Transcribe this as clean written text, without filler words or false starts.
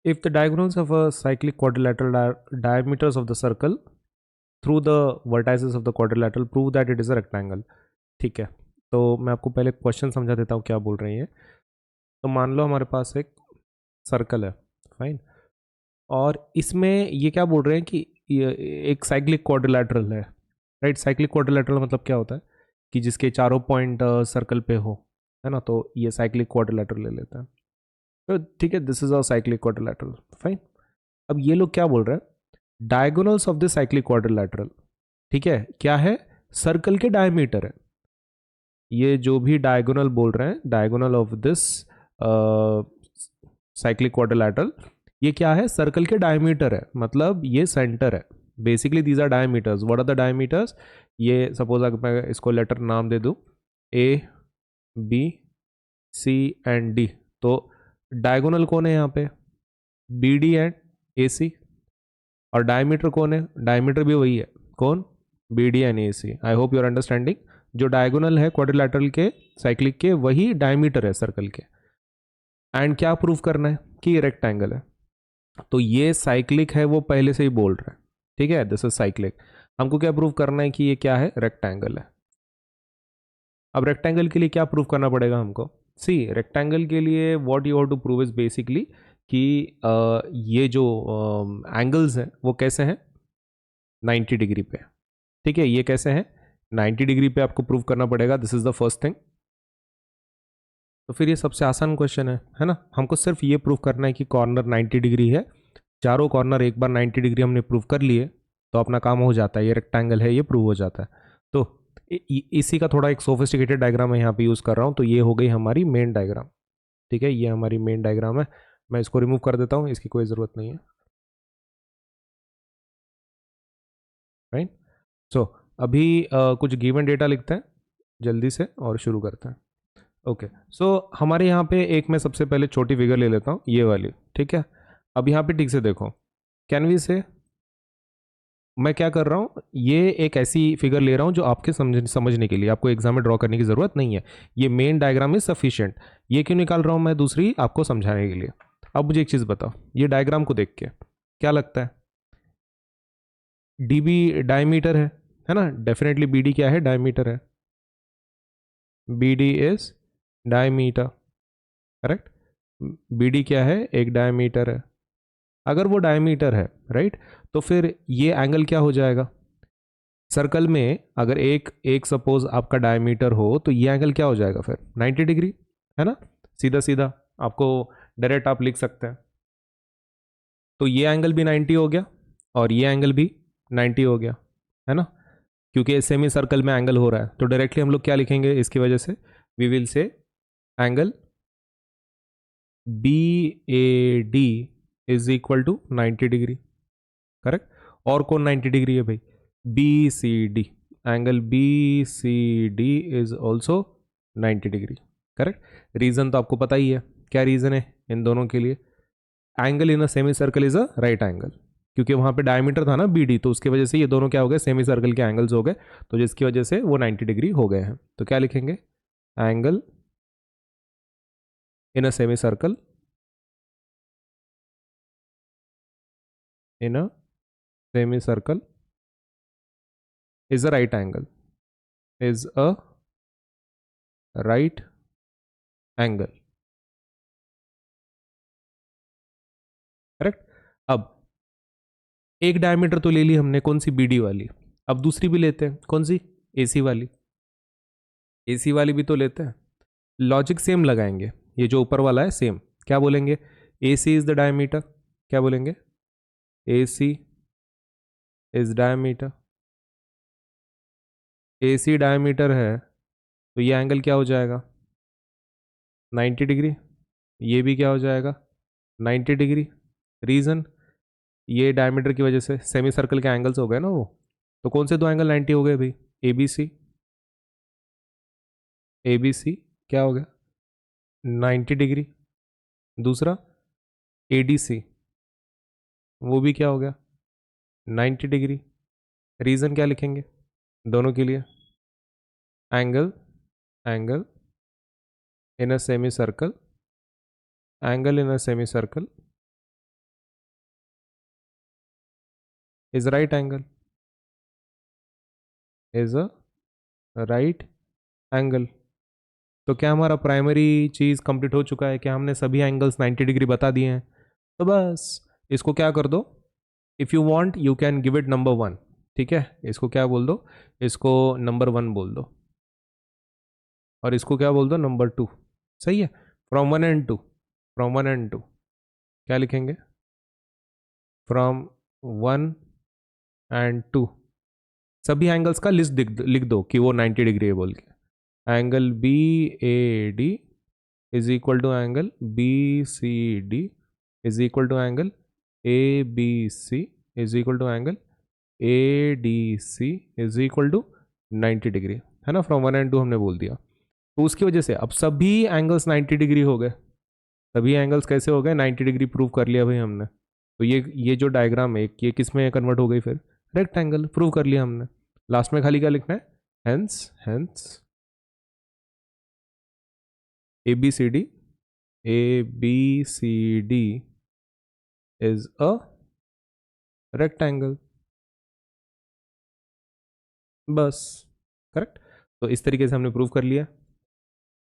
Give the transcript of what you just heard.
If the diagonals of a cyclic quadrilateral are diameters of the circle through the vertices of the quadrilateral, prove that it is a rectangle. ठीक है, तो मैं आपको पहले question समझा देता हूँ क्या बोल रही है। तो मान लो हमारे पास एक सर्कल है, फाइन, और इसमें ये क्या बोल रहे हैं कि ये एक साइक्लिक क्वाड्रिलैटरल है, राइट। साइक्लिक क्वाड्रिलैटरल मतलब क्या होता है कि जिसके चारों पॉइंट सर्कल पे हो, है ना। तो ये साइक्लिक क्वाड्रिलैटरल ले लेते हैं। तो ठीक है, this is a cyclic quadrilateral, fine. अब ये लोग क्या बोल रहे हैं, diagonals of the cyclic quadrilateral, ठीक है, क्या है, सर्कल के डायमीटर है। ये जो भी डायगोनल बोल रहे हैं, diagonal of this cyclic quadrilateral, ये क्या है, सर्कल के डायमीटर है, मतलब ये सेंटर है। Basically these are diameters. What are the diameters? ये सपोज अगर मैं इसको लेटर नाम दे दूं, A B C and D, तो डायगोनल कौन है यहाँ पे, B D and A C. और डायमीटर कौन है, डायमीटर भी वही है, कौन, B D and A C. I hope you are understanding. जो डायगोनल है क्वाड्रिलैटरल के, साइक्लिक के, वही डायमीटर है सर्कल के। एंड क्या प्रूव करना है कि ये रेक्टेंगल है। तो ये साइक्लिक है, वो पहले से ही बोल रहा है, ठीक है, दिस इज साइक्लिक। हमको क्या प्रूव करना है कि ये क्या है, रेक्टेंगल है। अब रेक्टेंगल के लिए क्या प्रूव करना पड़ेगा हमको, सी रेक्टेंगल के लिए what you have to prove is basically कि ये जो एंगल्स हैं वो कैसे हैं, 90 डिग्री पे, ठीक है। ये कैसे हैं, 90 डिग्री पे आपको प्रूव करना पड़ेगा, this is the first thing. तो फिर ये सबसे आसान क्वेश्चन है ना। हमको सिर्फ ये प्रूव करना है कि कॉर्नर 90 डिग्री है। चारों कॉर्नर एक बार 90 डिग्री हमने प्रूव कर लिए तो अपना काम हो जाता है, ये रेक्टेंगल है, ये प्रूव हो जाता है। तो इसी का थोड़ा एक सोफिस्टिकेटेड डायग्राम मैं यहाँ पे यूज़ कर रहा हूँ। तो ये हो गई हमारी मेन डायग्राम, ठीक है, ये हमारी मेन डायग्राम है। मैं इसको रिमूव कर देता हूँ, इसकी कोई ज़रूरत नहीं है, राइट। सो अभी कुछ गिवन डेटा लिखते हैं जल्दी से और शुरू करते हैं। ओके, सो हमारे यहाँ पे एक मैं सबसे पहले छोटी फिगर ले लेता हूँ, ये वाली, ठीक है। अब यहाँ पे ठीक से देखो, कैन वी से, मैं क्या कर रहा हूँ, ये एक ऐसी फिगर ले रहा हूँ जो आपके समझने के लिए, आपको एग्जाम में ड्रॉ करने की ज़रूरत नहीं है। ये मेन डायग्राम इज सफिशिएंट। ये क्यों निकाल रहा हूँ मैं दूसरी, आपको समझाने के लिए। अब मुझे एक चीज़ बताओ, ये डायग्राम को देख के क्या लगता है, डी बी डायमीटर है ना, डेफिनेटली बी डी क्या है, डायमीटर है, B D is diameter, correct. B D क्या है, एक डायमीटर है। अगर वो डायमीटर है, राइट, तो फिर ये एंगल क्या हो जाएगा, सर्कल में अगर एक एक सपोज आपका डायमीटर हो तो ये एंगल क्या हो जाएगा फिर, 90 डिग्री, है ना। सीधा सीधा आपको डायरेक्ट आप लिख सकते हैं। तो ये एंगल भी 90 हो गया और ये एंगल भी 90 हो गया, है ना, क्योंकि सेमी सर्कल में एंगल हो रहा है। तो डायरेक्टली हम लोग क्या लिखेंगे इसकी वजह से, we will say angle B A D is equal to 90 degree, correct. और कौन 90 डिग्री है भाई, B C D, angle B C D is also 90 degree, correct. Reason तो आपको पता ही है, क्या रीजन है इन दोनों के लिए, angle in a semi circle is a right angle, क्योंकि वहां पे डायमीटर था ना बी डी, तो उसकी वजह से ये दोनों क्या हो गए, सेमी सर्कल के एंगल्स हो गए, तो जिसकी वजह से वो 90 डिग्री हो गए हैं। तो क्या लिखेंगे, angle in a semi circle, in a semi circle is a right angle, is a right angle, correct. अब एक डायमीटर तो ले ली हमने, कौन सी, बीडी वाली। अब दूसरी भी लेते हैं, कौन सी, एसी वाली। एसी वाली भी तो लेते हैं, लॉजिक सेम लगाएंगे। ये जो ऊपर वाला है सेम, क्या बोलेंगे, एसी इज द डायमीटर, क्या बोलेंगे, AC is diameter. AC diameter है तो ये एंगल क्या हो जाएगा, 90 डिग्री। ये भी क्या हो जाएगा, 90 डिग्री। रीजन, ये डायमीटर की वजह से सेमी सर्कल के एंगल्स हो गए ना वो। तो कौन से दो एंगल 90 हो गए भाई, ए बी सी, ए बी सी क्या हो गया, 90 डिग्री। दूसरा ए डी सी, वो भी क्या हो गया, 90 डिग्री। रीज़न क्या लिखेंगे दोनों के लिए, angle, angle in a semi circle, angle in a semi circle is right angle, is a right angle. तो क्या हमारा प्राइमरी चीज़ कंप्लीट हो चुका है? क्या हमने सभी एंगल्स 90 डिग्री बता दिए हैं? तो बस इसको क्या कर दो, if you want you can give it number 1। ठीक है, इसको क्या बोल दो, इसको नंबर 1 बोल दो, और इसको क्या बोल दो, नंबर 2। सही है, फ्रॉम 1 एंड 2, फ्रॉम 1 एंड 2 क्या लिखेंगे, फ्रॉम 1 एंड 2 सभी एंगल्स का लिस्ट लिख दो कि वो 90 डिग्री है बोल के। Angle B A D is equal to angle B C D is equal to angle A B C is equal to angle A D C is equal to 90 degree, है ना। From 1 and 2 हमने बोल दिया। तो उसकी वजह से अब सभी एंगल्स 90 डिग्री हो गए। सभी एंगल्स कैसे हो गए, 90 डिग्री प्रूव कर लिया भाई हमने। तो ये जो डायग्राम है ये किस में कन्वर्ट हो गई फिर, रेक्टेंगल, प्रूव कर लिया हमने। लास्ट में खाली क्या लिखना है, hence hence A B C D, A B C D is a rectangle. बस, करेक्ट। तो इस तरीके से हमने प्रूव कर लिया।